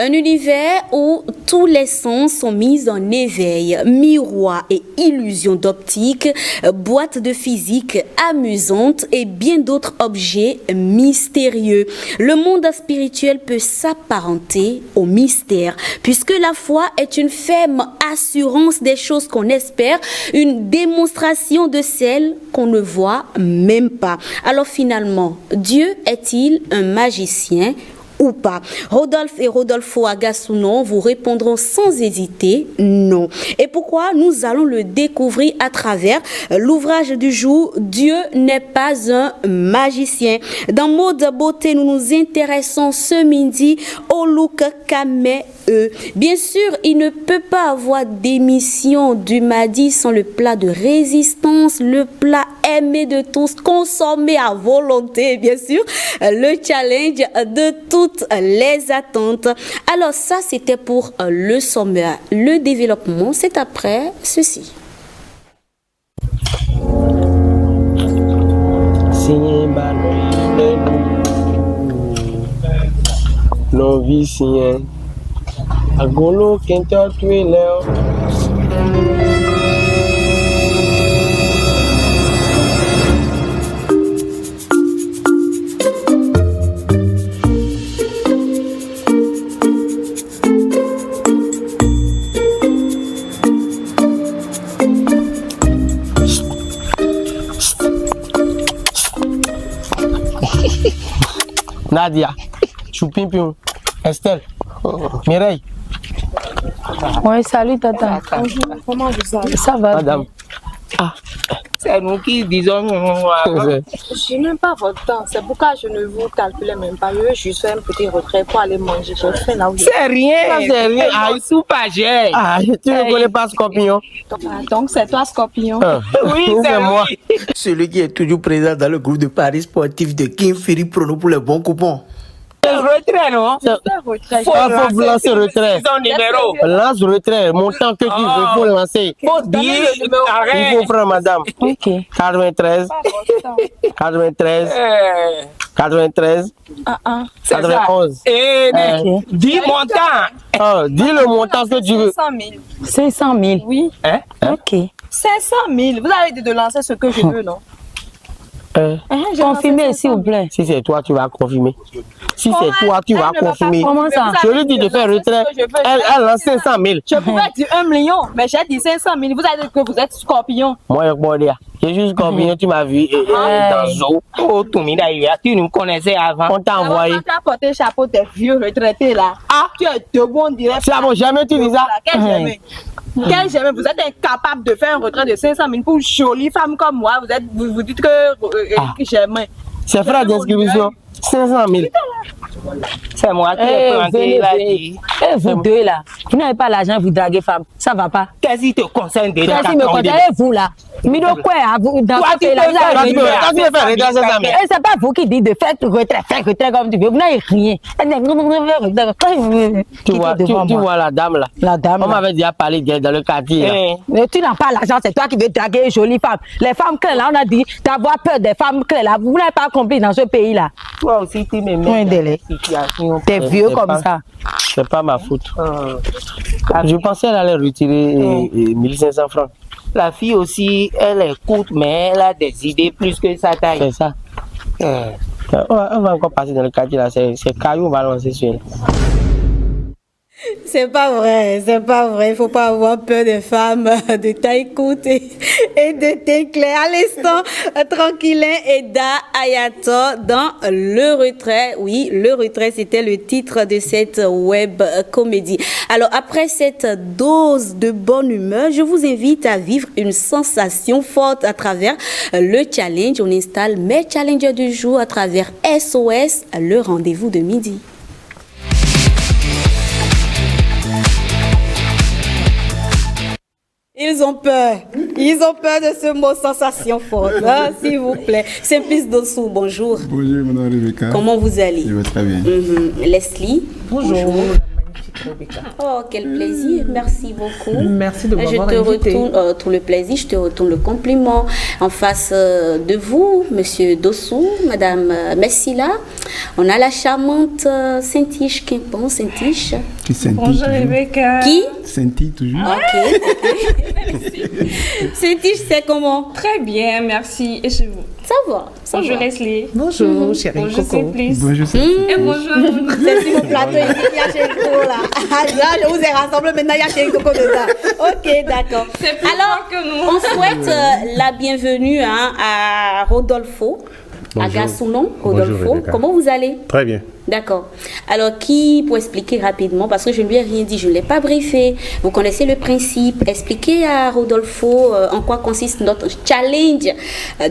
Un univers où tous les sens sont mis en éveil, miroirs et illusions d'optique, boîtes de physique amusantes et bien d'autres objets mystérieux. Le monde spirituel peut s'apparenter au mystère, puisque la foi est une ferme assurance des choses qu'on espère, une démonstration de celles qu'on ne voit même pas. Alors finalement, Dieu est-il un magicien ou pas? Rodolphe et Rodolfo Agasounon vous répondront sans hésiter non. Et pourquoi? Nous allons le découvrir à travers l'ouvrage du jour Dieu n'est pas un magicien. Dans Mode Beauté, nous nous intéressons ce midi au look Kamé. Bien sûr, il ne peut pas avoir d'émission du mardi sans le plat de résistance, le plat aimé de tous, consommé à volonté, bien sûr, le challenge de toutes les attentes. Alors ça, c'était pour le sommaire. Le développement, c'est après ceci. Agolo kenta tué leo. Nadia, Choupimpion, Estelle, Mireille. Oui, salut Tata. Bonjour, comment vous allez? Ça va? Madame. Ah. C'est nous qui disons. Je n'aime pas votre temps, c'est pourquoi je ne vous calculais même pas. Je veux juste faire un petit retrait pour aller manger. J'ai faim là où je... C'est rien, c'est rien. Ah, soupagé. Ah, tu ne connais pas Scorpion? Donc c'est toi Scorpion? Oui, c'est moi. Celui qui est toujours présent dans le groupe de Paris sportif de Kim Ferry Prono pour les bons coupons. C'est retrait, non? Faut lancer retrait. Son numéro. Lance retrait. Montant que tu veux, faut lancer. Faut dire. Il faut prendre madame. Ok. 93. 93. 93. 91. Dis montant. Dis le montant que tu veux. 500 000. 500 000. Oui. Hein? Ok. 500 000. Vous avez dit de lancer ce que je veux, non? Confirmez s'il vous plaît. Si c'est toi, tu vas confirmer. Si c'est toi, tu vas confirmer. Comment ça? Je lui dis de faire retrait. Elle lance 500 000. Je pouvais dire 1 million, mais j'ai dit 500 000. Vous avez dit que vous êtes Scorpion. Moi, je suis Scorpion, tu m'as vu dans Zo. Oh, tu nous connaissais avant. On t'a envoyé. Tu as porté le chapeau des vieux retraités là. Ah, tu es de bon direct. Ça va jamais tu dis ça. Quel jamais? Quel jamais? Vous êtes incapable de faire un retrait de 500 000 pour une jolie femme comme moi. Vous dites que jamais. C'est frais d'inscription. 500 000. C'est moi qui ai planté la vie. Vous deux là, vous n'avez pas l'argent, vous draguez femme. Ça va pas. Qu'est-ce qui te concerne déjà? Qu'est-ce qui me concerne? Vous là. Mais donc quoi, vous dans ce pays là, c'est pas vous qui dites de faire retrait comme tu veux. Vous n'avez rien. Tu vois la dame là. La dame. On m'avait déjà parlé d'elle dans le quartier. Mais tu n'as pas l'argent, c'est toi qui veux draguer une jolie femme. Les femmes que là, on a dit d'avoir peur des femmes que là. Vous n'avez pas compris dans ce pays là. Toi aussi, tu me mets dans la situation. T'es vieux comme ça. C'est pas ma faute. Je pensais qu'elle allait retirer 1500 francs. La fille aussi, elle écoute, mais elle a des idées plus que sa taille. C'est ça. On va encore passer dans le quartier là. C'est caillou, on va lancer sur elle. C'est pas vrai, c'est pas vrai. Il faut pas avoir peur des femmes de taille courte et de teint clair. À l'instant, Tranquillin et Da Ayato dans Le Retrait. Oui, Le Retrait, c'était le titre de cette web comédie. Alors, après cette dose de bonne humeur, je vous invite à vivre une sensation forte à travers le challenge. On installe mes challengers du jour à travers SOS, le rendez-vous de midi. Ils ont peur de ce mot sensation forte, hein, s'il vous plaît. Simplice Dossou, bonjour. Bonjour, madame Rebecca. Comment vous allez? Je vais très bien. Leslie. Bonjour. Oh, quel plaisir. Merci beaucoup. Merci de m'avoir Je te invité. retourne tout le plaisir, je te retourne le compliment en face de vous, Monsieur Dossou, Madame Messila. On a la charmante Saint-Tiche Quimpon. Saint-Tiche. Qui scintille Bonjour toujours. Rebecca. Qui? Scintille toujours. Ok. Saint-Tiche, c'est comment? Très bien, merci. Et chez vous? Ça va. Ça Bonjour va. Leslie. Bonjour, chérie Bonjour Coco. Simplice. Bonjour, Et bonjour Mounou. C'est sur mon plateau ici, il y a chez Coco là. Là, je vous ai rassemblé, maintenant il y a chez Coco dedans. Ok, d'accord. C'est plus Alors, fort que nous. on souhaite la bienvenue à Rodolfo, à Gassounon. Rodolfo, Bonjour, Rebecca. comment vous allez? Très bien. D'accord. Alors, qui, pour expliquer rapidement, parce que je ne lui ai rien dit, je ne l'ai pas briefé, vous connaissez le principe, expliquez à Rodolfo en quoi consiste notre challenge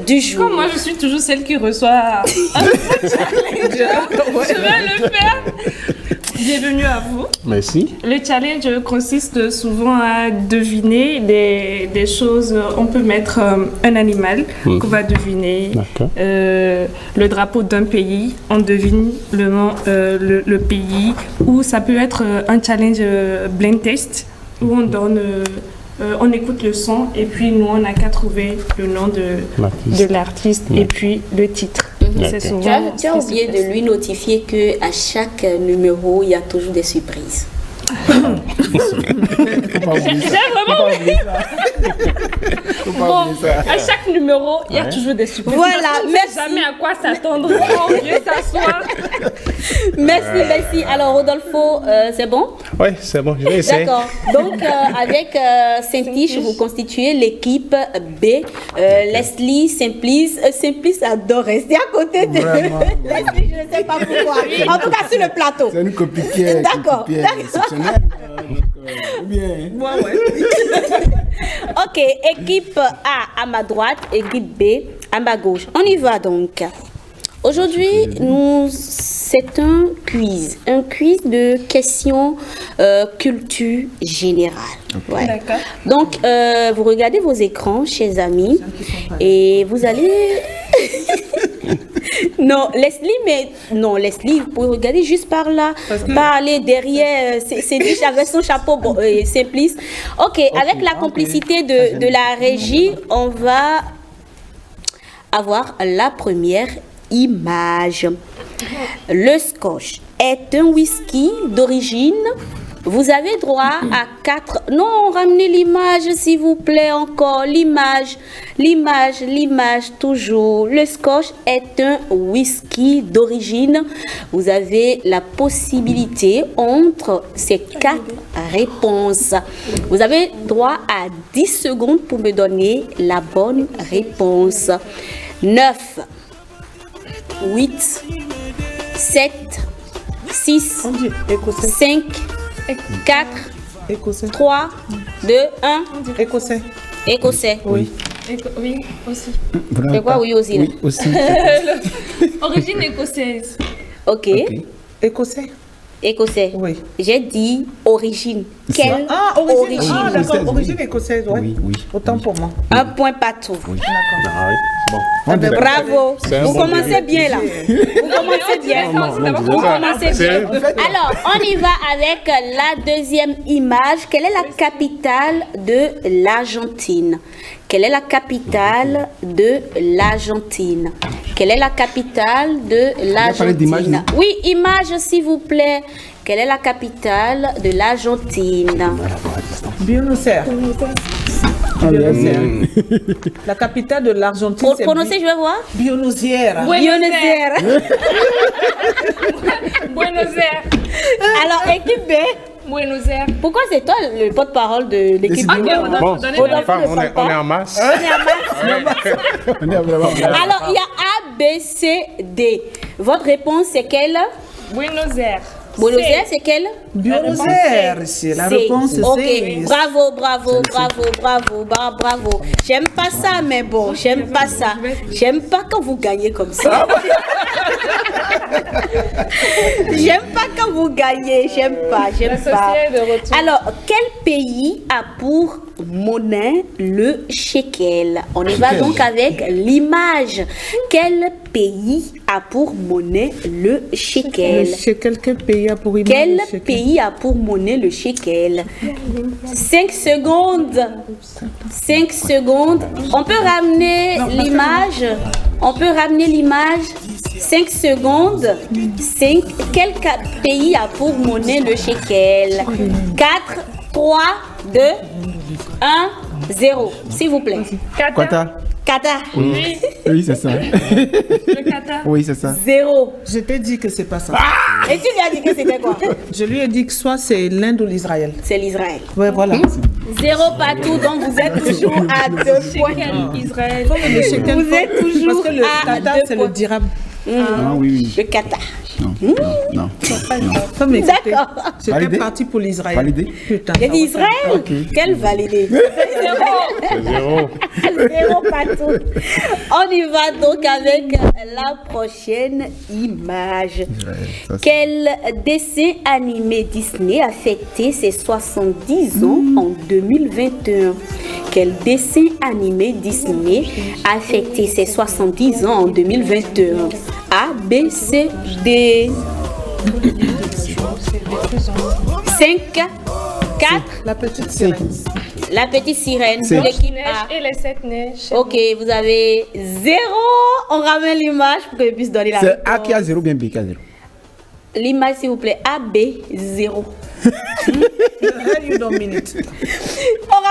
du jour. Comme moi, je suis toujours celle qui reçoit un challenge. Je vais le faire. Bienvenue à vous. Merci. Le challenge consiste souvent à deviner des choses. On peut mettre un animal qu'on va deviner, D'accord. le drapeau d'un pays, on devine le nom, le pays, ou ça peut être un challenge blind test où on donne, on écoute le son et puis nous on n'a qu'à trouver le nom de l'artiste et puis le titre. C'est souvent Tu as ce qui se oublié passe. de lui notifier qu'à chaque numéro, il y a toujours des surprises. Faut pas oublier ça. J'ai vraiment Faut pas bon, oublier ça. à chaque numéro, il y a toujours des surprises. Voilà, On ne merci. sait jamais à quoi s'attendre. On vient s'asseoir. Merci. Alors, Rodolfo, c'est bon? Oui, c'est bon, je vais essayer. D'accord. Donc, avec Saint-Tiche, vous constituez l'équipe B. Leslie, Simplice. Simplice adore rester à côté de Vraiment. Leslie, je ne sais pas pourquoi. En tout cas, sur le plateau. C'est une copie qui est D'accord, d'accord. exceptionnelle. Bien. Ok, équipe A à ma droite, équipe B à ma gauche. On y va donc. Aujourd'hui, c'est un quiz de questions culture générale. Ouais. D'accord. Donc, vous regardez vos écrans, chers amis, et vous allez... Non, Leslie, vous pouvez regarder juste par là, pas aller derrière, c'est dit avec son chapeau Simplice. Ok, avec la complicité de la régie, on va avoir la première image. Le scotch est un whisky d'origine. Vous avez droit à 4... Non, ramenez l'image, s'il vous plaît, encore. L'image, toujours. Le scotch est un whisky d'origine. Vous avez la possibilité entre ces 4 réponses. Vous avez droit à 10 secondes pour me donner la bonne réponse. 9, 8, 7, 6, 5, 4, Écossais. 3, 2, 1. Écossais. Écossais. Oui. Oui, aussi. C'est quoi, oui, aussi, là? Oui, aussi. Origine écossaise. Ok. Écossais. Écossais. Oui. J'ai dit origine. Quelle Ah, origine. Ah, Origine. d'accord. Origine écossaise, ouais. Oui, oui. Autant pour moi. Un point partout. Ah oui. Bon. On dirait- Bravo. C'est un Vous bon commencez bien là. Vous commencez bien. Vous commencez bien. Alors, on y va avec la deuxième image. Quelle est la capitale de l'Argentine? Quelle est la capitale de l'Argentine? Quelle est la capitale de parler d'image, l'Argentine? non? Oui, image s'il vous plaît. Quelle est la capitale de l'Argentine? Buenos Aires. Buenos Aires. La capitale de l'Argentine, Pour c'est prononcer, je vais voir. Buenos Aires. Buenos Aires. Buenos Aires. Alors, équipe B. Buenos Aires. Pourquoi c'est toi le porte-parole de l'équipe B? Ok, on Bon, va donner Rodolphe la enfin, ne parle on est pas. en masse. On est vraiment bien. Alors, il y a A, B, C, D. Votre réponse, c'est quelle? Buenos Aires. Buenos Aires, c'est quelle? Buenos Aires, c'est la C. réponse, c'est Ok, bravo. J'aime pas ça, mais bon, j'aime pas ça. J'aime pas quand vous gagnez comme ça. J'aime pas quand vous gagnez, j'aime pas. L'associé de retour. Alors, quel pays a pour monnaie le shekel? On y va donc avec l'image. Quel pays a pour monnaie le shekel? Quel pays a pour monnaie Quel le shekel? pays a pour monnaie le shekel? 5 secondes. 5 secondes. On peut ramener l'image. On peut ramener l'image. 5 secondes. 5. Quel pays a pour monnaie le shekel? 4, 3, 2, 1, 0. S'il vous plaît. Qatar. Qatar. Oui, c'est ça. Le Qatar. Oui, c'est ça. 0. Je t'ai dit que c'est pas ça. Et tu lui as dit que c'était quoi? Je lui ai dit que soit c'est l'Inde ou l'Israël. C'est l'Israël. Ouais, voilà. 0 partout, donc vous êtes toujours à 2 points. Israël. Le shekel, Vous êtes toujours parce que le à Qatar, 2 c'est points. le dirham. Ah oui. Le Qatar. Non. Comme écoutez, D'accord. j'étais Validé. parti pour l'Israël. Validé. Putain. Il y a dit Israël. Ok. Quel validé? C'est 0. 0 partout. On y va donc avec la prochaine image. Quel dessin animé Disney a fêté ses 70 ans en 2021? Quel dessin animé Disney a fêté ses 70 ans en 2021? A, B, C, D. 5, 4, La petite sirène. la petite sirène, C'est- l'équipe Neige A. et les 7 neiges. Ok, vous avez 0. On ramène l'image pour que je puisse donner la C'est A réponse. qui a 0 bien B qui a 0. L'image, s'il vous plaît. A, B, 0. You don't mean it. On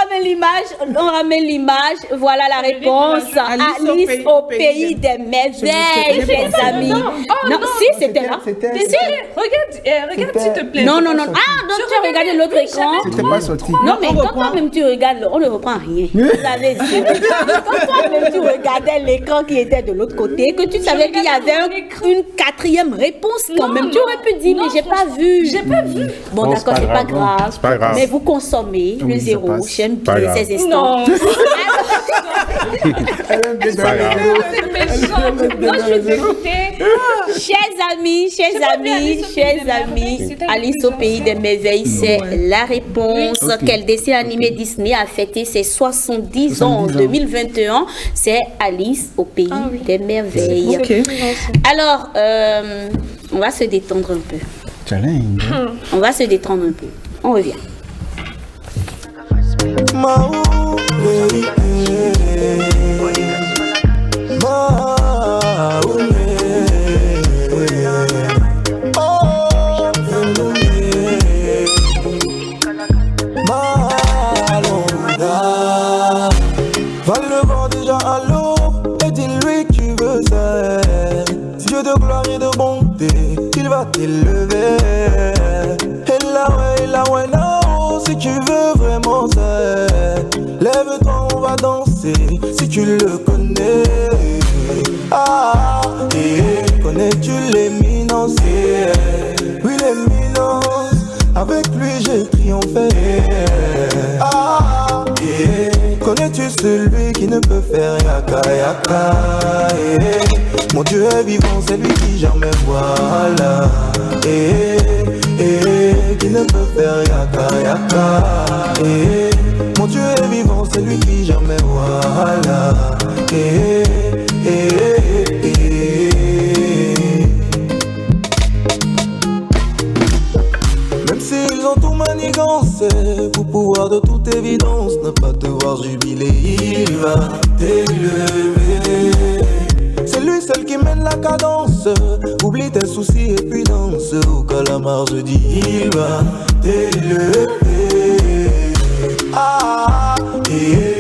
ramène l'image. Voilà la réponse. Alice au pays des merveilles, chers amis. Non, si, c'était là. Si, regarde s'il te plaît. Non. Ah, donc tu as regardé l'autre écran. C'était pas sorti. Non, mais quand toi-même tu regardes, on ne reprend rien. Vous savez, quand toi-même tu regardais l'écran qui était de l'autre côté, que tu savais qu'il y avait une quatrième réponse quand même, tu aurais pu dire, mais j'ai pas vu. J'ai pas vu. Bon, Bon, d'accord, c'est c'est pas pas grave, grave. c'est pas grave. Mais vous consommez Oui, le ça zéro. passe. J'aime Pas bien grave. ces instants. Non, C'est pas grave. c'est méchant. Non, je vais t'écouter. Chers amis, Alice au pays des merveilles, c'est la réponse. Ok. Quel dessin animé Disney a fêté ses 70 ans en 70 ans. 2021? C'est Alice au pays des merveilles. Ok. Alors, on va se détendre un peu. Challenge. On va se détendre un peu. On revient. Va le voir déjà à l'eau et dis-lui que tu veux ça. Dieu de gloire et de bonté, il va t'élever. Et là, ouais, là-haut, si tu veux vraiment ça. Lève-toi, on va danser, si tu le connais. Ah, connais-tu l'éminence? Oui, l'éminence, avec lui j'ai triomphé. Ah, connais-tu celui qui ne peut faire yaka yaka? Mon Dieu est vivant, c'est lui qui jamais voilà. Qui ne peut faire yaka yaka? Mon Dieu est vivant, c'est lui qui jamais voilà. Même s'ils ont tout manigancé, pour pouvoir de toute évidence ne pas te voir jubiler, il va t'élever. C'est lui seul qui mène la cadence. Oublie tes soucis et puis danse. Au calamar je dis il va t'élever. Ah, et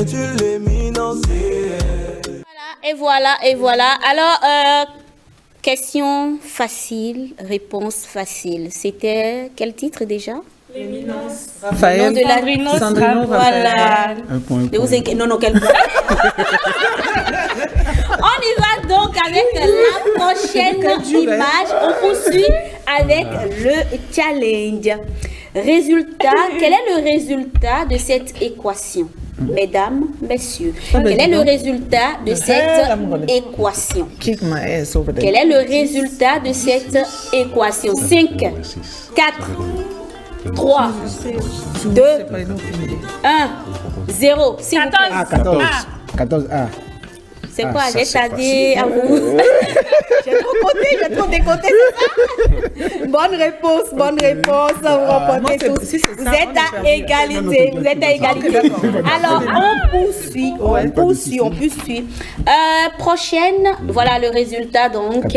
tu l'éminence. Et voilà. Alors, question facile, réponse facile. C'était quel titre déjà? Raphaël. Nom de la Sandrino, Voilà. Un point. Ne vous inquiétez. Non, quel point. On y va donc avec la prochaine image. On poursuit avec le challenge. Résultat, quel est le résultat de cette équation? Mesdames, messieurs, quel est le résultat de cette équation? Kick my ass over there. Quel est le résultat de cette équation? 5, 4, 3, 2, 1, 0. S'il vous plaît. Ah, 14. 14 A. C'est quoi? J'ai tardé à vous. J'ai trop décoté, c'est ça? Bonne réponse. Vous remportez tous. Vous êtes à égalité. Alors, on poursuit. Prochaine, voilà le résultat donc.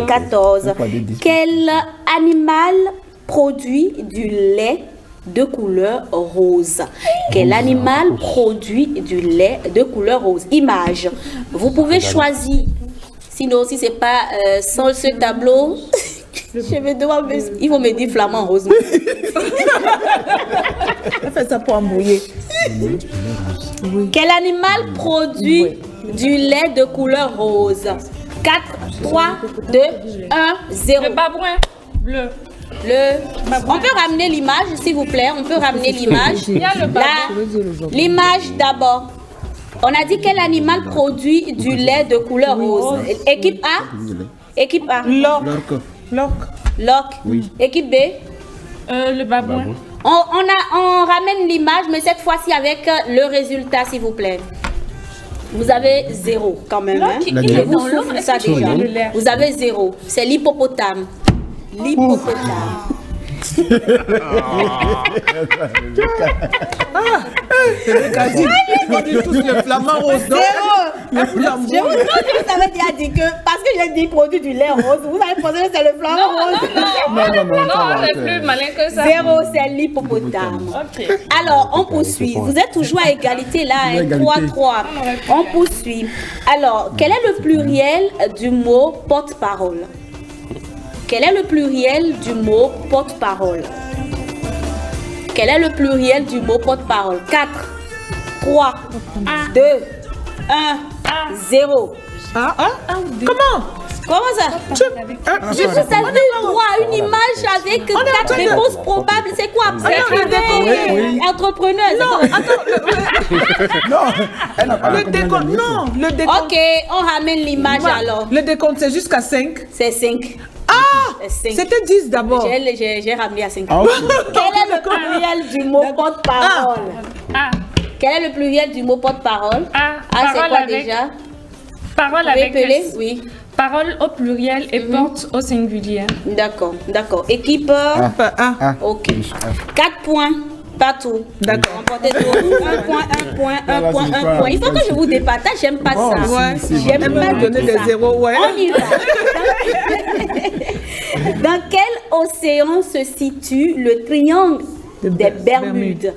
14. Quel animal produit du lait de couleur rose? Quel animal produit du lait de couleur rose? Image. Vous pouvez choisir. Sinon, si c'est pas sans ce tableau, je vais devoir ils vont me dire flamand rose. Fais ça pour embrouiller. Quel animal produit du lait de couleur rose? 4, 3, 2, 1, 0. Le babouin bleu. On peut ramener l'image, s'il vous plaît. On peut ramener l'image. Il y a le babouin. L'image d'abord. On a dit quel animal produit du lait de couleur rose. Équipe A. Équipe A. L'orque. Oui. Équipe B. Le babouin. On ramène l'image, mais cette fois-ci avec le résultat, s'il vous plaît. Vous avez 0 quand même. Hein? Je vous souffle ça déjà. Vous avez 0. C'est l'hippopotame. Tous le flamand rose. Je vous avais déjà dit que parce que j'ai dit produit du lait rose, vous avez pensé que c'est le flamand rose. Non, c'est plus malin que ça. 0, c'est l'hippopotame. Okay. Alors, on poursuit. Vous êtes toujours à égalité là, 3-3. On poursuit. Alors, quel est le pluriel du mot porte-parole? Quel est le pluriel du mot porte-parole? Quel est le pluriel du mot porte-parole? 4, 3, 2, 1, 0. Comment ça? Je vous avais droit à une image avec 4 réponses probables. C'est quoi? Entrepreneur. Le décompte. Ok, on ramène l'image alors. Le décompte, c'est jusqu'à 5. C'est 5. C'était 10 d'abord. J'ai ramené à 5. Quel est le pluriel du mot porte-parole? Quel est le pluriel du mot porte-parole? C'est quoi déjà? Parole avec oui. Parole au pluriel et porte au singulier. D'accord. Équipe ok. 4 points. Partout. D'accord. Remportez tout. Un point. Il faut que je vous départage. J'aime pas ça. J'aime pas donner des zéros. Ouais. On y va. Dans quel océan se situe le triangle des Bermudes?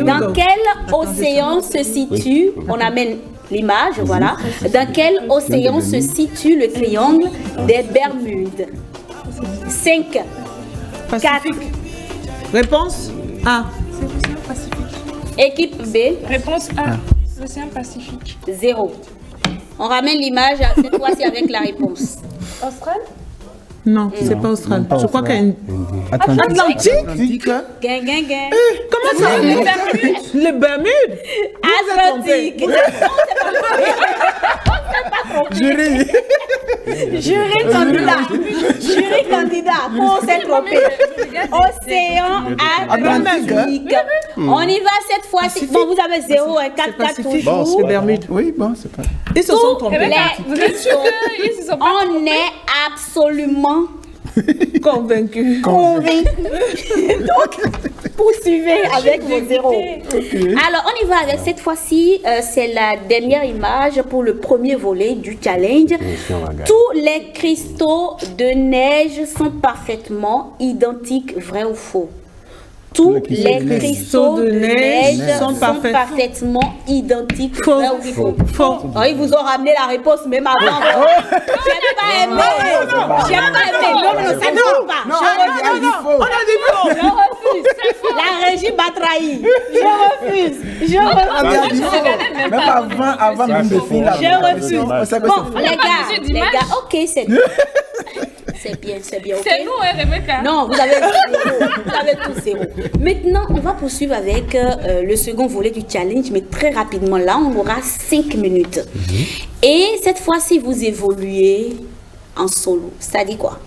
Dans quel océan se situe, on amène l'image, voilà. Dans quel océan se situe le triangle des Bermudes? 5, 4. Réponse A. C'est l'océan Pacifique. Équipe B. Réponse A. L'océan Pacifique. 0. On ramène l'image cette fois-ci avec la réponse. Australie? Non, c'est pas Australie. Je crois qu'il y a une... Atlantique. Gain. Comment ça? Les Bermudes. Atlantique. Jury candidat. On s'est trompé. Océan Atlantique. On y va cette fois-ci. Bon, vous avez 0, 4 toujours. Bon, c'est Bermudes. Oui, bon, c'est pas... Ils se sont trompés. Vous êtes sûr qu'ils se sont pas trompés? On est absolument convaincus. Donc, poursuivez avec vos 0. Alors, on y va avec cette fois-ci. C'est la dernière image pour le premier volet du challenge. Tous les cristaux de neige sont parfaitement identiques, vrai ou faux? Tous les cristaux de neige sont parfaitement identiques. Faux. Faux. Oh, ils vous ont ramené la réponse même avant. J'ai pas aimé. Non, ça ne vaut pas. On a dit faux. Je refuse. La régie m'a trahi. Je refuse. Même avant même de finir. Je refuse. Bon, les gars, ok, c'est bien. C'est bien, ok? C'est nous, Rebecca. Non, vous avez 0. Vous avez tous 0. Maintenant, on va poursuivre avec le second volet du challenge, mais très rapidement. Là, on aura 5 minutes. Et cette fois-ci, vous évoluez en solo. C'est-à-dire quoi?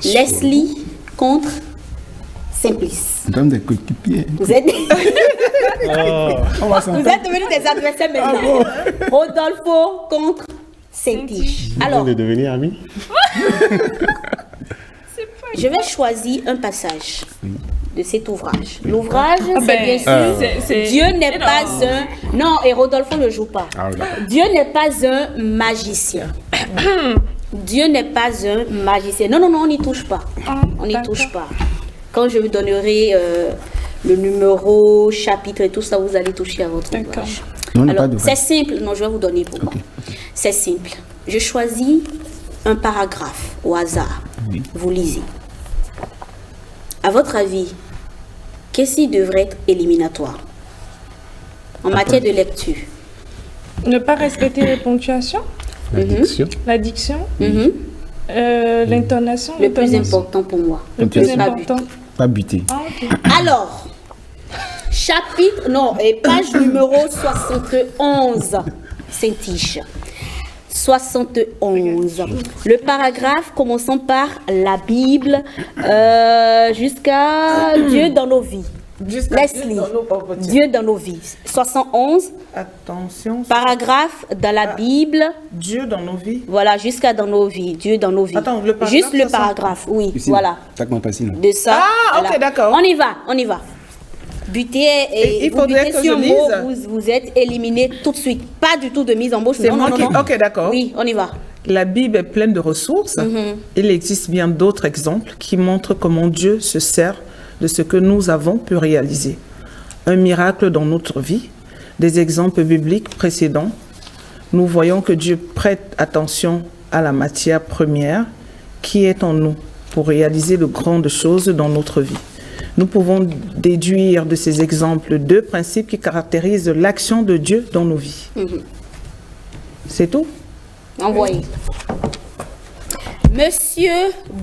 Leslie contre Simplice. Donne des coéquipiers. Vous êtes... On va s'entendre. Vous êtes devenus des adversaires maintenant. Rodolfo contre Saint-Tiche. Alors, de devenir amis. je vais choisir un passage de cet ouvrage. L'ouvrage, c'est bien sûr Dieu n'est pas un... Non, et Rodolfo ne joue pas. Ah, oui, d'accord. Dieu n'est pas un magicien. Dieu n'est pas un magicien. Non, on n'y touche pas. On n'y touche pas. Quand je vous donnerai le numéro, chapitre et tout ça, vous allez toucher à votre ouvrage. Non, Alors, pas de c'est simple. Non, je vais vous donner pour moi. C'est simple. Je choisis un paragraphe au hasard. Vous lisez. À votre avis, qu'est-ce qui devrait être éliminatoire en matière de lecture? Ne pas respecter les ponctuations, L'addiction. la diction, l'intonation. Le plus important pour moi. Le plus Ne pas important. Pas buter. Ah, ok. Alors, chapitre, non, et page numéro 71, Saint-Tiche. 71. Le paragraphe commençant par la Bible jusqu'à Dieu dans nos vies. Leslie, Dieu dans nos vies. 71. Attention. Paragraphe dans la Bible. Dieu dans nos vies. Voilà, jusqu'à dans nos vies. Dieu dans nos vies. Attends, le paragraphe, juste le 60. paragraphe, oui. Ici, Voilà. tac, mon passé, là. De ça. Ah, ok, voilà. d'accord. On y va. Buter et il faudrait que sur je un mot, lise. vous êtes éliminé tout de suite. Pas du tout de mise en bouche. C'est Non, moi non, qui... non. Ok, d'accord. Oui, on y va. La Bible est pleine de ressources. Il existe bien d'autres exemples qui montrent comment Dieu se sert de ce que nous avons pu réaliser. Un miracle dans notre vie, des exemples bibliques précédents. Nous voyons que Dieu prête attention à la matière première qui est en nous pour réaliser de grandes choses dans notre vie. Nous pouvons déduire de ces exemples deux principes qui caractérisent l'action de Dieu dans nos vies. C'est tout? Envoyez. Monsieur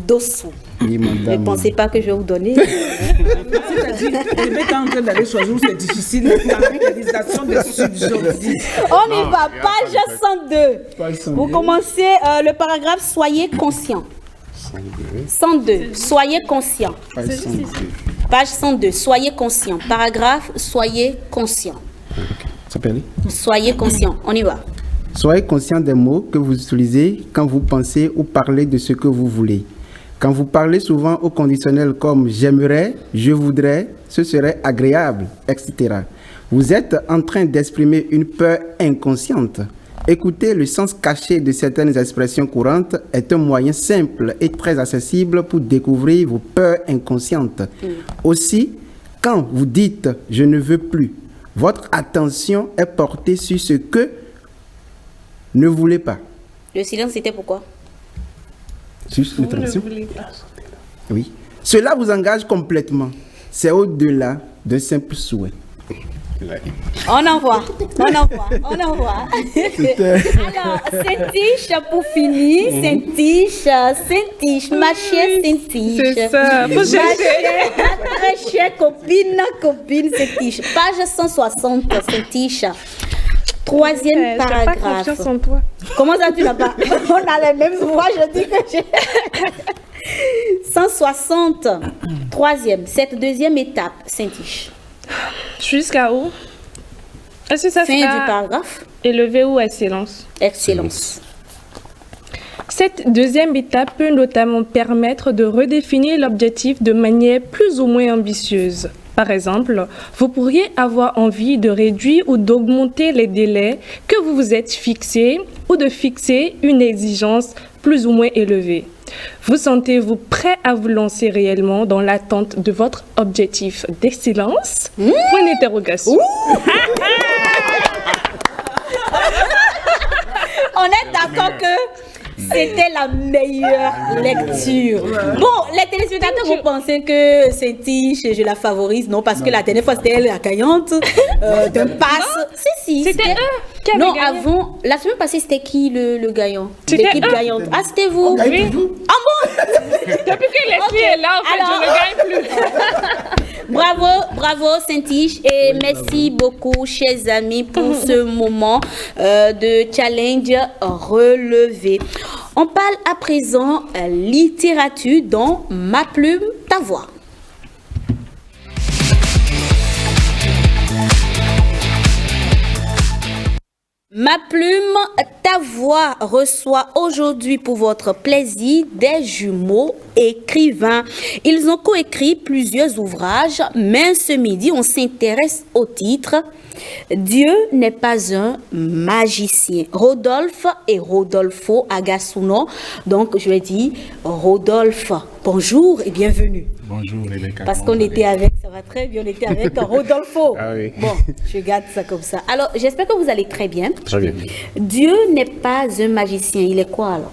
Dossou. Oui, Ne madame. pensez pas que je vais vous donner. C'est-à-dire, je vais en train d'aller choisir où c'est difficile, la réalisation des subjectifs. On y va, page 102. Vous commencez le paragraphe « Soyez conscient ». 102. Soyez conscient. Page 102. Soyez conscient. Paragraphe « Soyez conscient Ça peut aller. ». Soyez conscient. On y va. Soyez conscient des mots que vous utilisez quand vous pensez ou parlez de ce que vous voulez. Quand vous parlez souvent au conditionnel comme « j'aimerais »,« je voudrais »,« ce serait agréable », etc. Vous êtes en train d'exprimer une peur inconsciente. Écouter le sens caché de certaines expressions courantes est un moyen simple et très accessible pour découvrir vos peurs inconscientes. Aussi, quand vous dites « je ne veux plus », votre attention est portée sur ce que ne voulez pas. Le silence, c'était pourquoi? Juste une traduction. Oui. Cela vous engage complètement. C'est au-delà d'un simple souhait. On envoie. Alors, Saint-Tiche pour finir. Saint-Tiche, ma chère Saint-Tiche. C'est ça. Faut chercher. Ma très chère copine Saint-Tiche. Page 160, Saint-Tiche. Troisième T'as pas paragraphe. confiance en toi. Comment ça tu n'as pas? On a les mêmes voix, je dis que j'ai. 160. Troisième, cette deuxième étape, Saint-Tiche. Jusqu'à où? Est-ce que ça Fin du sera paragraphe. élevé ou excellence? Excellence. Cette deuxième étape peut notamment permettre de redéfinir l'objectif de manière plus ou moins ambitieuse. Par exemple, vous pourriez avoir envie de réduire ou d'augmenter les délais que vous vous êtes fixés ou de fixer une exigence plus ou moins élevée. Vous sentez-vous prêt à vous lancer réellement dans l'attente de votre objectif d'excellence? Point d'interrogation. On est d'accord que c'était la meilleure lecture. Bon, les téléspectateurs vont penser que Saint-Tiche, je la favorise. Non, parce que la dernière fois, c'était elle la gagnante d'un pass. Si, C'était eux qui avaient Non, gagné. avant, la semaine passée, c'était qui le gagnant? C'était L'équipe eux. gagnante. Ah, c'était vous? Oui. Ah bon? Depuis que Leslie est là, en fait, Alors- je ne gagne plus. Bravo Saint-Tiche et merci beaucoup chers amis pour ce moment de challenge relevé. On parle à présent littérature dans Ma Plume, Ta Voix. Ma plume, ta voix reçoit aujourd'hui pour votre plaisir des jumeaux écrivains. Ils ont coécrit plusieurs ouvrages, mais ce midi, on s'intéresse au titre « Dieu n'est pas un magicien ». Rodolphe et Rodolfo Agasuno. Donc, je vais dire Rodolphe, bonjour et bienvenue. Bonjour Rebecca. Parce qu'on était avec, ça va très bien, on était avec Rodolfo. Ah oui. Bon, je garde ça comme ça. Alors, j'espère que vous allez très bien. Très bien. Dieu n'est pas un magicien, il est quoi alors?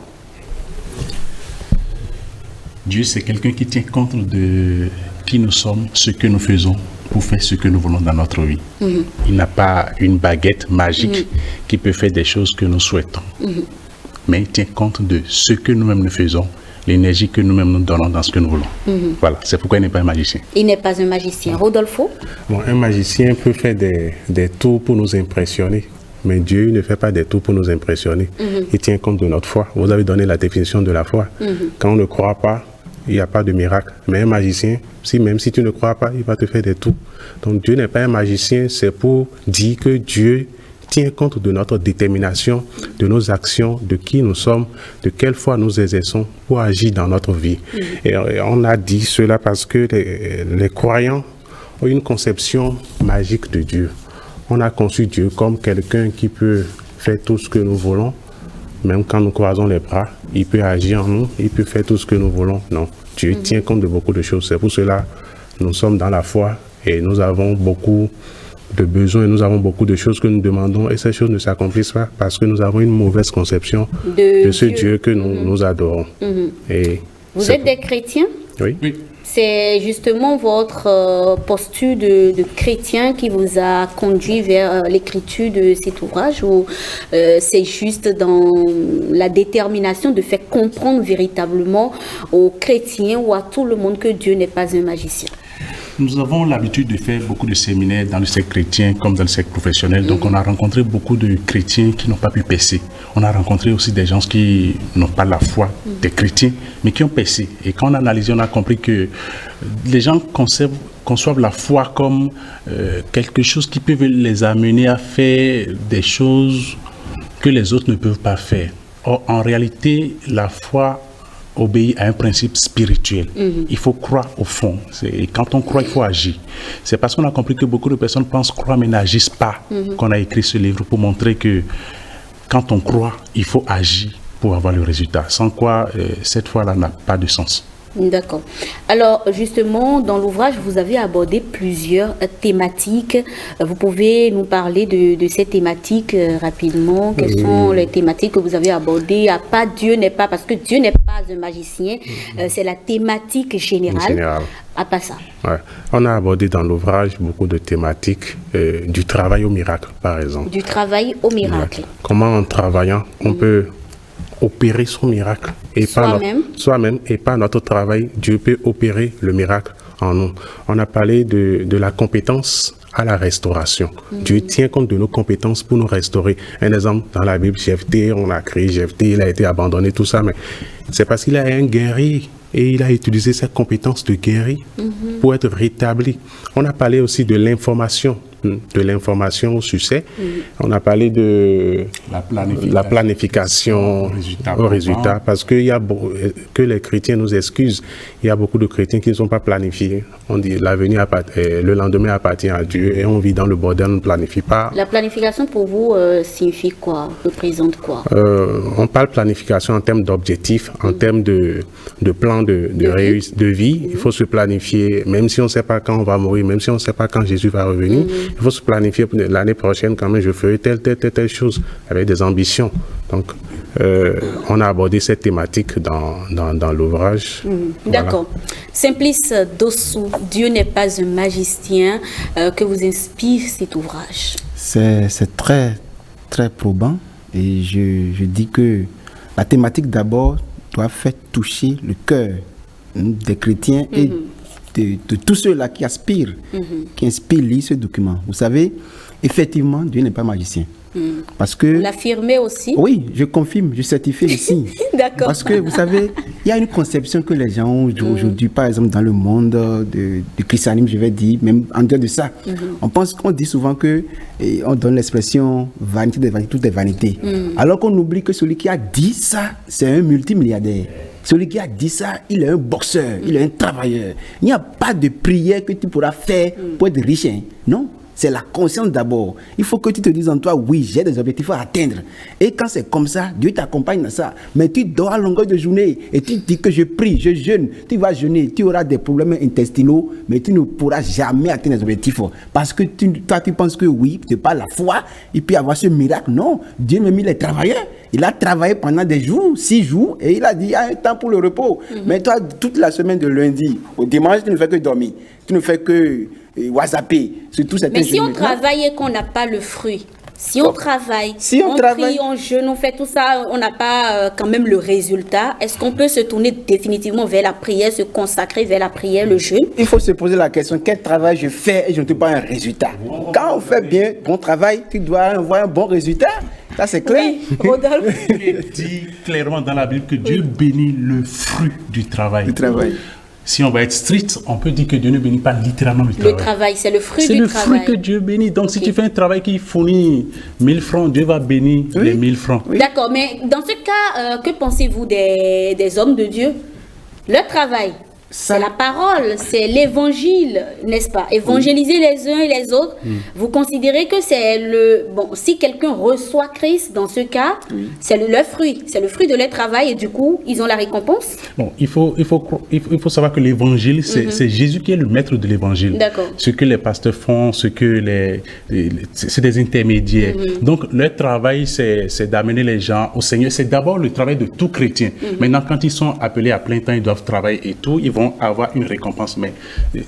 Dieu, c'est quelqu'un qui tient compte de qui nous sommes, ce que nous faisons pour faire ce que nous voulons dans notre vie. Il n'a pas une baguette magique qui peut faire des choses que nous souhaitons. Mais il tient compte de ce que nous-mêmes nous faisons, l'énergie que nous-mêmes nous donnons dans ce que nous voulons. Voilà, c'est pourquoi il n'est pas un magicien. Il n'est pas un magicien. Rodolfo? Bon, un magicien peut faire des tours pour nous impressionner. Mais Dieu ne fait pas des tours pour nous impressionner. Il tient compte de notre foi. Vous avez donné la définition de la foi. Quand on ne croit pas, il n'y a pas de miracle. Mais un magicien, même si tu ne crois pas, il va te faire des tours. Donc Dieu n'est pas un magicien, c'est pour dire que Dieu tient compte de notre détermination, de nos actions, de qui nous sommes, de quelle foi nous exerçons pour agir dans notre vie. Et on a dit cela parce que les croyants ont une conception magique de Dieu. On a conçu Dieu comme quelqu'un qui peut faire tout ce que nous voulons. Même quand nous croisons les bras, il peut agir en nous, il peut faire tout ce que nous voulons. Non, Dieu tient compte de beaucoup de choses. C'est pour cela que nous sommes dans la foi et nous avons beaucoup de besoins, nous avons beaucoup de choses que nous demandons et ces choses ne s'accomplissent pas parce que nous avons une mauvaise conception de ce Dieu que nous adorons. Et vous êtes des chrétiens? Oui. C'est justement votre posture de chrétien qui vous a conduit vers l'écriture de cet ouvrage ou c'est juste dans la détermination de faire comprendre véritablement aux chrétiens ou à tout le monde que Dieu n'est pas un magicien? Nous avons l'habitude de faire beaucoup de séminaires dans le secteur chrétien comme dans le secteur professionnel. Donc on a rencontré beaucoup de chrétiens qui n'ont pas pu percer. On a rencontré aussi des gens qui n'ont pas la foi des chrétiens, mais qui ont percé. Et quand on a analysé, on a compris que les gens conçoivent la foi comme quelque chose qui peut les amener à faire des choses que les autres ne peuvent pas faire. Or, en réalité, la foi obéit à un principe spirituel. Il faut croire au fond. Et quand on croit, il faut agir. C'est parce qu'on a compris que beaucoup de personnes pensent croire mais n'agissent pas qu'on a écrit ce livre pour montrer que quand on croit, il faut agir pour avoir le résultat. Sans quoi, cette foi-là n'a pas de sens. D'accord. Alors, justement, dans l'ouvrage, vous avez abordé plusieurs thématiques. Vous pouvez nous parler de ces thématiques rapidement. Quelles sont les thématiques que vous avez abordées? À part Dieu n'est pas, parce que Dieu n'est pas un magicien, c'est la thématique générale. À part ça. Ouais. On a abordé dans l'ouvrage beaucoup de thématiques, du travail au miracle, par exemple. Du travail au miracle. Comment en travaillant, on peut opérer son miracle et soi-même et pas notre travail, Dieu peut opérer le miracle en nous. On a parlé de la compétence à la restauration. Dieu tient compte de nos compétences pour nous restaurer. Un exemple dans la Bible, Jephthé, on a créé Jephthé, il a été abandonné, tout ça, mais c'est parce qu'il a un guerrier et il a utilisé sa compétence de guerrier pour être rétabli. On a parlé aussi de l'information au succès. On a parlé de la planification au résultat, parce que que les chrétiens nous excusent. Il y a beaucoup de chrétiens qui ne sont pas planifiés. On dit l'avenir, le lendemain appartient à Dieu et on vit dans le bordel, on ne planifie pas. La planification pour vous signifie quoi? Représente quoi? On parle planification en termes d'objectifs, en termes de plan de vie. Il faut se planifier, même si on ne sait pas quand on va mourir, même si on ne sait pas quand Jésus va revenir. Il faut se planifier pour l'année prochaine, quand même, je ferai telle chose, avec des ambitions. Donc, on a abordé cette thématique dans l'ouvrage. D'accord. Voilà. Simplice Dossou, Dieu n'est pas un magicien, que vous inspire cet ouvrage? C'est très, très probant. Et je dis que la thématique d'abord doit faire toucher le cœur des chrétiens et de tous ceux-là qui aspirent, qui inspirent lire ce document. Vous savez, effectivement, Dieu n'est pas magicien. Parce que... L'affirmer aussi? Oui, je confirme, je certifie ici. D'accord. Parce que vous savez, il y a une conception que les gens ont aujourd'hui, par exemple dans le monde du christianisme, je vais dire, même en dehors de ça. On dit souvent que on donne l'expression vanité des vanités, tout est vanité. Alors qu'on oublie que celui qui a dit ça, c'est un multimilliardaire. Celui qui a dit ça, il est un boxeur, il est un travailleur. Il n'y a pas de prière que tu pourras faire pour être riche. Hein. Non, c'est la conscience d'abord. Il faut que tu te dises en toi, oui, j'ai des objectifs à atteindre. Et quand c'est comme ça, Dieu t'accompagne dans ça. Mais tu dors à longueur de journée et tu dis que je prie, je jeûne. Tu vas jeûner, tu auras des problèmes intestinaux, mais tu ne pourras jamais atteindre les objectifs. Parce que toi, tu penses que oui, c'est pas la foi, il peut y avoir ce miracle. Non, Dieu m'a mis les travailleurs. Il a travaillé pendant des jours, 6 jours, et il a dit, il y a un temps pour le repos. Mais toi, toute la semaine de lundi au dimanche, tu ne fais que dormir. Tu ne fais que whatsapper. Mais si on travaille et qu'on n'a pas le fruit, si on travaille, on prie, on jeûne, on fait tout ça, on n'a pas quand même le résultat, est-ce qu'on peut se tourner définitivement vers la prière, se consacrer vers la prière, le jeûne? Il faut se poser la question, quel travail je fais et je ne trouve pas un résultat? Quand on fait bien ton travail, tu dois avoir un bon résultat. Ça, c'est clair. Oui, Rodolphe. Il dit clairement dans la Bible que Dieu bénit le fruit du travail. Si on va être strict, on peut dire que Dieu ne bénit pas littéralement le travail. Le travail, c'est le fruit du travail. C'est le fruit que Dieu bénit. Donc, si tu fais un travail qui fournit 1000 francs, Dieu va bénir les 1000 francs. D'accord, mais dans ce cas, que pensez-vous des hommes de Dieu? Leur travail, c'est la parole, c'est l'évangile, n'est-ce pas? Évangéliser les uns et les autres. Vous considérez que c'est si quelqu'un reçoit Christ, dans ce cas, c'est leur fruit. C'est le fruit de leur travail et du coup, ils ont la récompense? Bon, il faut savoir que l'évangile, c'est Jésus qui est le maître de l'évangile. D'accord. Ce que les pasteurs font, c'est des intermédiaires. Donc, leur travail, c'est d'amener les gens au Seigneur. C'est d'abord le travail de tout chrétien. Maintenant, quand ils sont appelés à plein temps, ils doivent travailler et tout, ils vont avoir une récompense. Mais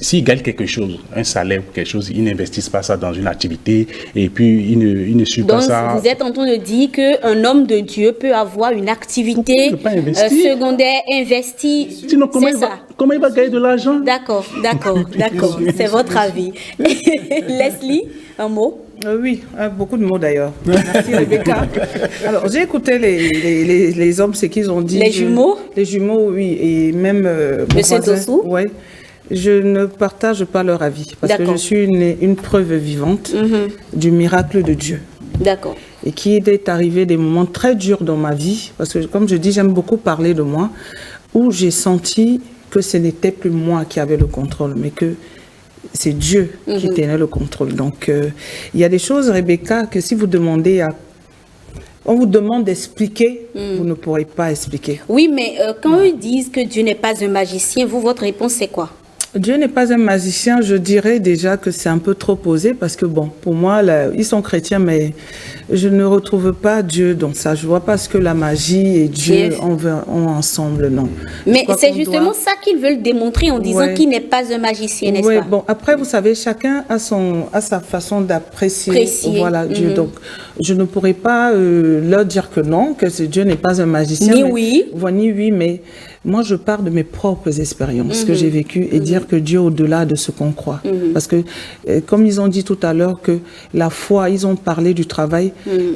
s'ils gagnent quelque chose, un salaire ou quelque chose, ils n'investissent pas ça dans une activité et puis ils ne suivent pas ça. Donc, vous êtes en train de dire qu'un homme de Dieu peut avoir une activité secondaire investie. Sinon, comment il va gagner de l'argent? D'accord. C'est votre avis. Leslie, un mot? Oui, beaucoup de mots d'ailleurs. Merci Rebecca. Alors, j'ai écouté les hommes, c'est qu'ils ont dit. Les jumeaux? Les jumeaux, oui. Et même. Monsieur Dossou? Oui. Je ne partage pas leur avis. Parce que je suis une preuve vivante du miracle de Dieu. D'accord. Et qu'il est arrivé des moments très durs dans ma vie. Parce que, comme je dis, j'aime beaucoup parler de moi. Où j'ai senti que ce n'était plus moi qui avais le contrôle, mais que c'est Dieu qui tenait le contrôle. Donc, il y a des choses, Rebecca, que si vous demandez on vous demande d'expliquer, vous ne pourrez pas expliquer. Oui, mais quand ils disent que Dieu n'est pas un magicien, votre réponse, c'est quoi? Dieu n'est pas un magicien, je dirais déjà que c'est un peu trop posé parce que bon, pour moi, ils sont chrétiens, mais je ne retrouve pas Dieu dans ça. Je ne vois pas ce que la magie et Dieu ont ensemble, non. Mais c'est justement ça qu'ils veulent démontrer en disant qu'il n'est pas un magicien, n'est-ce pas? Bon, après, vous savez, chacun a sa façon d'apprécier Dieu. Donc, je ne pourrais pas leur dire que non, que Dieu n'est pas un magicien. Ni oui, mais moi, je pars de mes propres expériences que j'ai vécues et dire que Dieu est au-delà de ce qu'on croit. Parce que, comme ils ont dit tout à l'heure, que la foi, ils ont parlé du travail.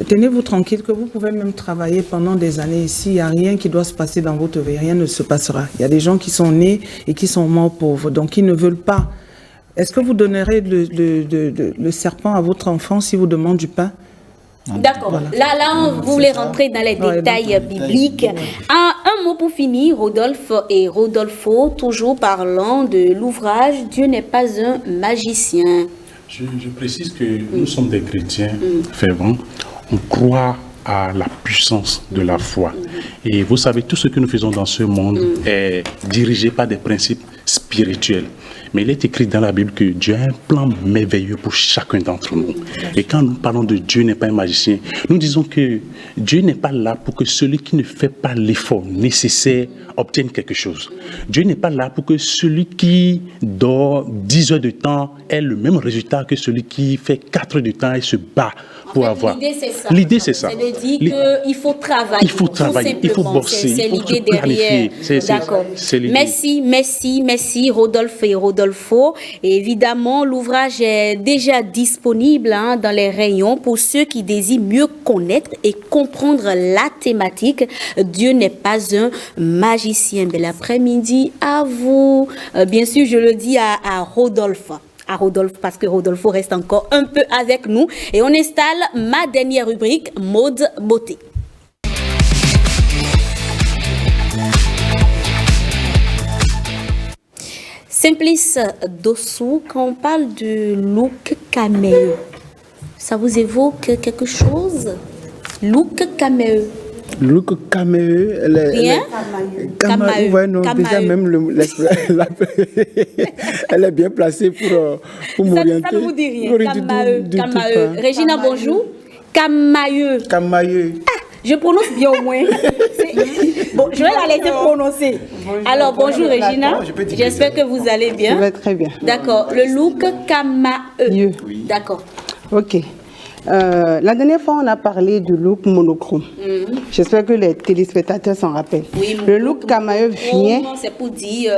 Tenez-vous tranquille que vous pouvez même travailler pendant des années ici. Il n'y a rien qui doit se passer dans votre vie. Rien ne se passera. Il y a des gens qui sont nés et qui sont morts pauvres. Donc, ils ne veulent pas. Est-ce que vous donnerez le serpent à votre enfant s'il vous demande du pain? D'accord. Voilà. Là, vous voulez rentrer dans les détails bibliques. Un mot pour finir, Rodolphe et Rodolfo, toujours parlant de l'ouvrage « Dieu n'est pas un magicien ». Je précise que nous sommes des chrétiens fervents. On croit à la puissance de la foi. Et vous savez, tout ce que nous faisons dans ce monde est dirigé par des principes spirituels. Mais il est écrit dans la Bible que Dieu a un plan merveilleux pour chacun d'entre nous. Et quand nous parlons de Dieu n'est pas un magicien, nous disons que Dieu n'est pas là pour que celui qui ne fait pas l'effort nécessaire obtienne quelque chose. Dieu n'est pas là pour que celui qui dort 10 heures de temps ait le même résultat que celui qui fait 4 heures de temps et se bat pour avoir. L'idée, c'est ça. L'idée, c'est ça. C'est de dire qu'il faut travailler. Il faut travailler, il faut bosser, c'est il faut l'idée planifier. derrière. D'accord. Merci, Rodolphe et Rodolfo. Et évidemment, l'ouvrage est déjà disponible dans les rayons pour ceux qui désirent mieux connaître et comprendre la thématique. Dieu n'est pas un magicien. Bel après-midi à vous. Bien sûr, je le dis à Rodolphe. Parce que Rodolfo reste encore un peu avec nous. Et on installe ma dernière rubrique, Mode Beauté. Simplice Dossou, quand on parle de look caméo, ça vous évoque quelque chose? Look caméo. Look caméo, Rien? Caméo, ouais, non, déjà même elle est bien placée pour m'orienter. Ça ne vous dit rien. Caméo. Regina, bonjour. Caméo. Je prononce bien au moins. Bon, je vais la laisser prononcer. Alors, bonjour Regina. J'espère que vous allez bien. Je vais très bien. D'accord. Le look Caméo. D'accord. Ok. La dernière fois, on a parlé du look monochrome. J'espère que les téléspectateurs s'en rappellent. Oui, le look Caméo vient... c'est pour dire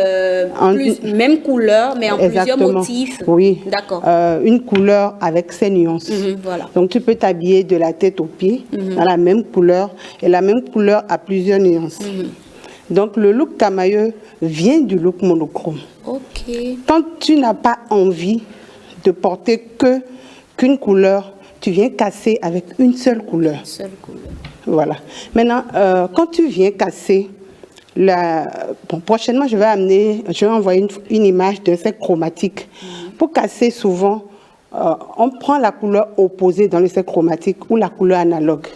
même couleur, mais en plusieurs motifs. Oui. D'accord. Une couleur avec ses nuances. Voilà. Donc, tu peux t'habiller de la tête aux pieds dans la même couleur. Et la même couleur a plusieurs nuances. Donc, le look Caméo vient du look monochrome. Ok. Quand tu n'as pas envie de porter qu'une couleur, tu viens casser avec une seule couleur. Voilà. Maintenant, quand tu viens casser, prochainement, je vais envoyer une image d'un set chromatique. Pour casser, souvent, on prend la couleur opposée dans le set chromatique ou la couleur analogue.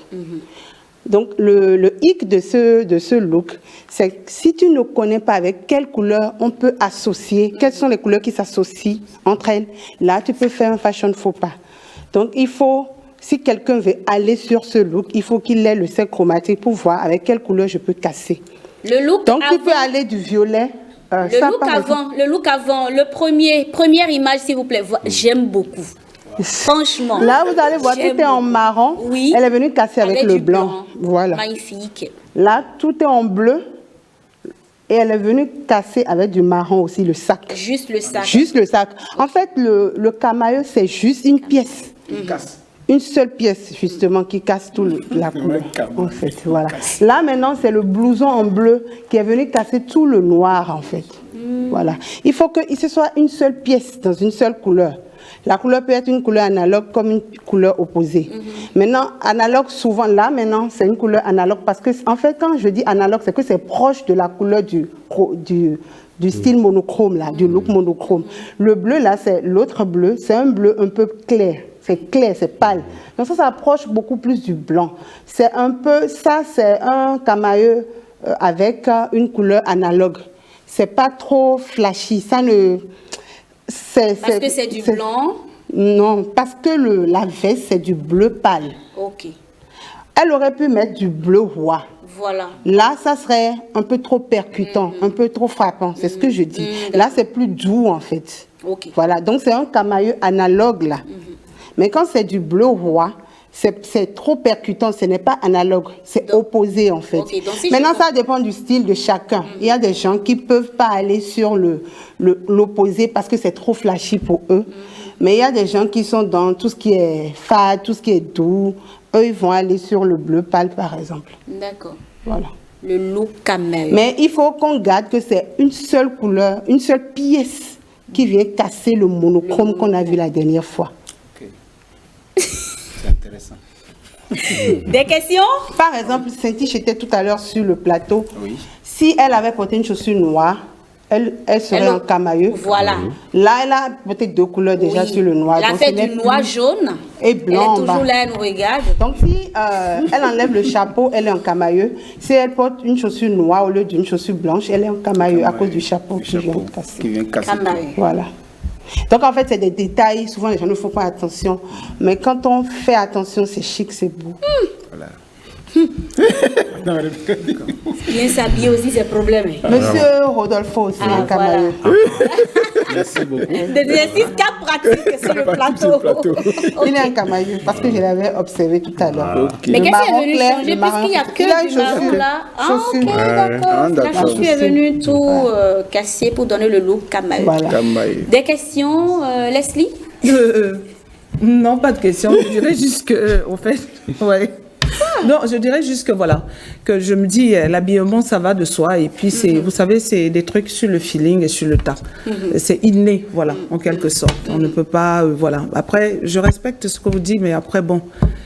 Donc, le hic de ce look, c'est que si tu ne connais pas avec quelle couleur on peut associer, quelles sont les couleurs qui s'associent entre elles, là, tu peux faire un fashion faux pas. Donc, il faut, si quelqu'un veut aller sur ce look, il faut qu'il ait le set chromatique pour voir avec quelle couleur je peux casser. Le look donc, avant, tu peux aller du violet. Le look avant, première image, s'il vous plaît. J'aime beaucoup. Franchement. Là, vous allez voir, tout est en marron. Oui. Elle est venue casser avec le blanc. Voilà. Magnifique. Là, tout est en bleu. Et elle est venue casser avec du marron aussi, le sac. Juste le sac. Juste le sac. En fait, le Caméo, c'est juste une pièce. Une seule pièce, justement, qui casse tout la couleur. En fait, voilà. Là, maintenant, c'est le blouson en bleu qui est venu casser tout le noir, en fait. Voilà. Il faut que ce soit une seule pièce, dans une seule couleur. La couleur peut être une couleur analogue comme une couleur opposée. Maintenant, analogue, souvent, là, maintenant, c'est une couleur analogue parce que, en fait, quand je dis analogue, c'est que c'est proche de la couleur du style monochrome, là, du look monochrome. Le bleu, là, c'est l'autre bleu, c'est un bleu un peu clair. C'est clair, c'est pâle. Donc ça approche beaucoup plus du blanc. C'est un peu, ça, c'est un Caméo avec une couleur analogue. C'est pas trop flashy, ça ne... Parce que c'est du blanc? Non, parce que la veste, c'est du bleu pâle. Ok. Elle aurait pu mettre du bleu roi. Voilà. Là, ça serait un peu trop percutant, un peu trop frappant. C'est ce que je dis. Là, c'est plus doux, en fait. Ok. Voilà, donc c'est un Caméo analogue, là. Mais quand c'est du bleu roi, c'est trop percutant, ce n'est pas analogue, c'est opposé en fait. Okay, maintenant, ça dépend du style de chacun. Il y a des gens qui ne peuvent pas aller sur l'opposé parce que c'est trop flashy pour eux. Mais il y a des gens qui sont dans tout ce qui est fade, tout ce qui est doux. Eux, ils vont aller sur le bleu pâle, par exemple. D'accord. Voilà. Le look Caméo. Mais il faut qu'on garde que c'est une seule couleur, une seule pièce qui vient casser le monochrome qu'on a vu la dernière fois. C'est intéressant. Des questions? Par exemple, Cynthia, j'étais tout à l'heure sur le plateau. Oui. Si elle avait porté une chaussure noire, elle serait en Caméo. Voilà. Là, elle a peut-être deux couleurs déjà sur le noir. Elle a fait du noir jaune. Et blanc. Elle est toujours là, elle nous regarde. Donc, si elle enlève le chapeau, elle est en Caméo. Si elle porte une chaussure noire au lieu d'une chaussure blanche, elle est en Caméo à cause du chapeau qui vient casser. Voilà. Donc, en fait, c'est des détails. Souvent, les gens ne font pas attention. Mais quand on fait attention, c'est chic, c'est beau. Voilà. Bien s'habiller aussi, c'est problème. Monsieur Rodolfo aussi, un camailleux. Merci beaucoup. Des exercices cas pratiques sur le plateau. Il est un camailleux parce que je l'avais observé tout à l'heure. Mais qu'est-ce qui est venu changer? Parce qu'il n'y a que du marron là. Ah, ok, d'accord. La chaussure est venue tout casser pour donner le look camailleux. Voilà. Des questions, Leslie? Non, pas de question. Je dirais juste que, au fait, ouais. Non, je dirais juste que voilà, que je me dis, l'habillement, ça va de soi. Et puis, vous savez, c'est des trucs sur le feeling et sur le tas. C'est inné, voilà, en quelque sorte. On ne peut pas, voilà. Après, je respecte ce que vous dites, mais après, bon,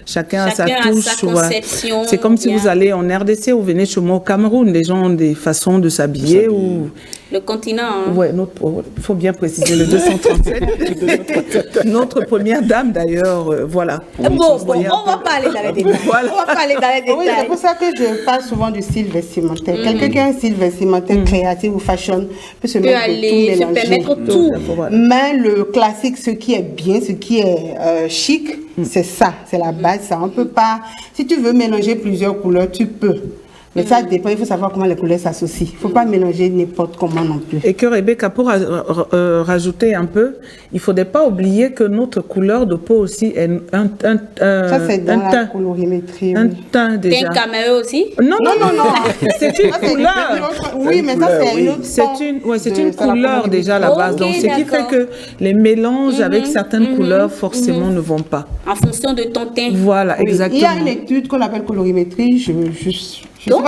chacun a sa touche. Sa conception. C'est comme si vous allez en RDC ou venez chez moi au Cameroun. Les gens ont des façons de s'habiller ou... Le continent. Hein. Ouais, il faut bien préciser le 237. Notre première dame, d'ailleurs, voilà. Bon, on va pas aller dans les détails. Voilà. On va pas aller dans les détails. Oui, c'est pour ça que je parle souvent du style vestimentaire. Quelqu'un qui a un style vestimentaire créatif ou fashion peut se mettre aller, tout mélanger. se permettre tout. Mais le classique, ce qui est bien, ce qui est chic, c'est ça, c'est la base. Ça, on peut pas. Si tu veux mélanger plusieurs couleurs, tu peux. Mais ça dépend, il faut savoir comment les couleurs s'associent. Il ne faut pas mélanger n'importe comment non plus. Et que Rebecca, pour rajouter un peu, il ne faudrait pas oublier que notre couleur de peau aussi est ça, c'est dans la colorimétrie. Un teint déjà. T'es un caméo aussi? Non. C'est une couleur. Oui, mais ça, c'est une autre c'est une couleur déjà à la base. Donc, ce qui fait que les mélanges avec certaines couleurs, forcément, ne vont pas. En fonction de ton teint. Voilà, exactement. Il y a une étude qu'on appelle colorimétrie, donc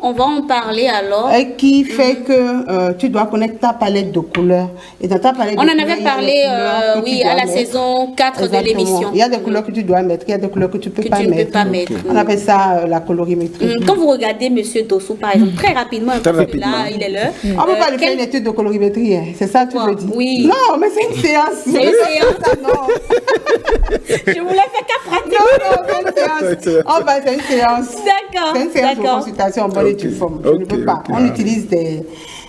on va en parler alors. Qui fait que tu dois connaître ta palette de couleurs. Et dans ta palette on en avait parlé à la saison 4 de l'émission. Il y a des couleurs que tu dois mettre, il y a des couleurs que tu ne peux pas mettre. On appelle ça la colorimétrie. Quand vous regardez M. Dossou, par exemple, très rapidement, là, il est là. On ne peut pas lui faire une étude de colorimétrie, hein. C'est ça que tu veux dire? Oui. Non, mais c'est une séance. C'est une séance. Non. Je voulais faire qu'à pratiquer. Non, c'est une séance. Oh, ben, c'est une séance. D'accord. C'est une séance de consultation en bonne et due forme. Je ne peux pas. On utilise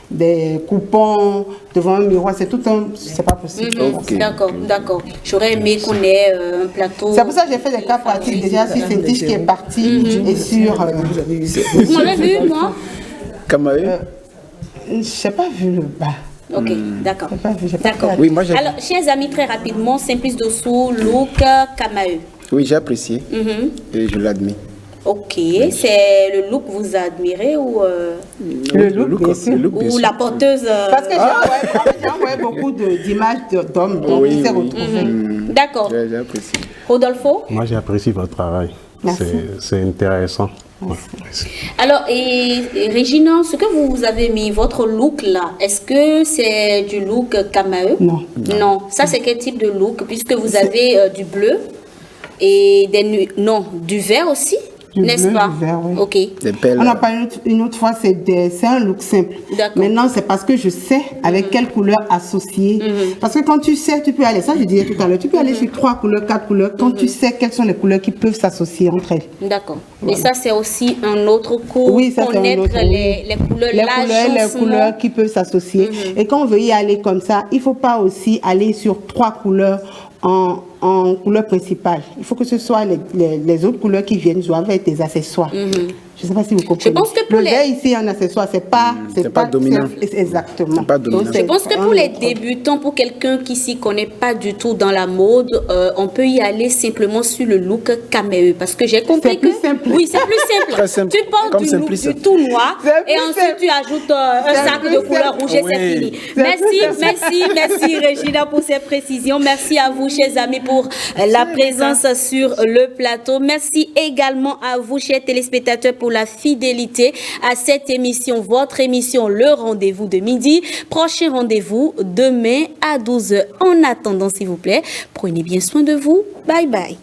des coupons devant un miroir. C'est tout un... C'est pas possible. D'accord. J'aurais aimé qu'on ait un plateau. C'est pour ça que j'ai fait des cas pratiques déjà sur Saint-Tige qui est parti et sur... Vous m'avez vu, moi? Je n'ai pas vu le bas. Ok, d'accord. Oui, alors, chers amis, très rapidement, Simplice Dossou, look, Kamaeu. Oui, j'ai apprécié et je l'admets. Ok, c'est le look que vous admirez ou le look, bien sûr. Ou la porteuse Parce que j'ai envoyé beaucoup d'images d'hommes, donc il s'est retrouvé. D'accord. J'ai apprécié. Rodolfo? Moi, j'ai apprécié votre travail. C'est intéressant. Merci. Alors, et Régina, ce que vous avez mis, votre look là, est-ce que c'est du look Kamaeu? Non. Ça, c'est quel type de look? Puisque vous avez du bleu et du vert aussi? N'est-ce pas? Vert, oui. Ok. On a parlé une autre fois, c'est un look simple. Maintenant, c'est parce que je sais avec quelle couleur associer. Parce que quand tu sais, tu peux aller, ça je disais tout à l'heure, tu peux aller sur 3 couleurs, 4 couleurs, quand tu sais quelles sont les couleurs qui peuvent s'associer entre elles. D'accord. Voilà. Et ça, c'est aussi un autre cours, connaître les couleurs, les couleurs qui peuvent s'associer. Et quand on veut y aller comme ça, il ne faut pas aussi aller sur 3 couleurs en couleur principale. Il faut que ce soit les autres couleurs qui viennent jouer avec des accessoires. Je ne sais pas si vous comprenez. Je pense que pour le vert ici, un accessoire, c'est pas dominant. Exactement. Pas dominant. Je pense que pour les débutants, pour quelqu'un qui s'y connaît pas du tout dans la mode, on peut y aller simplement sur le look Kamaeu. Parce que j'ai compris que... Oui, c'est plus simple. Très simple. Tu portes du look du tout noir et ensuite tu ajoutes un sac de couleur rouge et c'est fini. Merci Régina pour ces précisions. Merci à vous, chers amis, pour la présence sur le plateau. Merci également à vous, chers téléspectateurs, pour la fidélité à cette émission, votre émission, le rendez-vous de midi. Prochain rendez-vous demain à 12h. En attendant, s'il vous plaît, prenez bien soin de vous. Bye bye.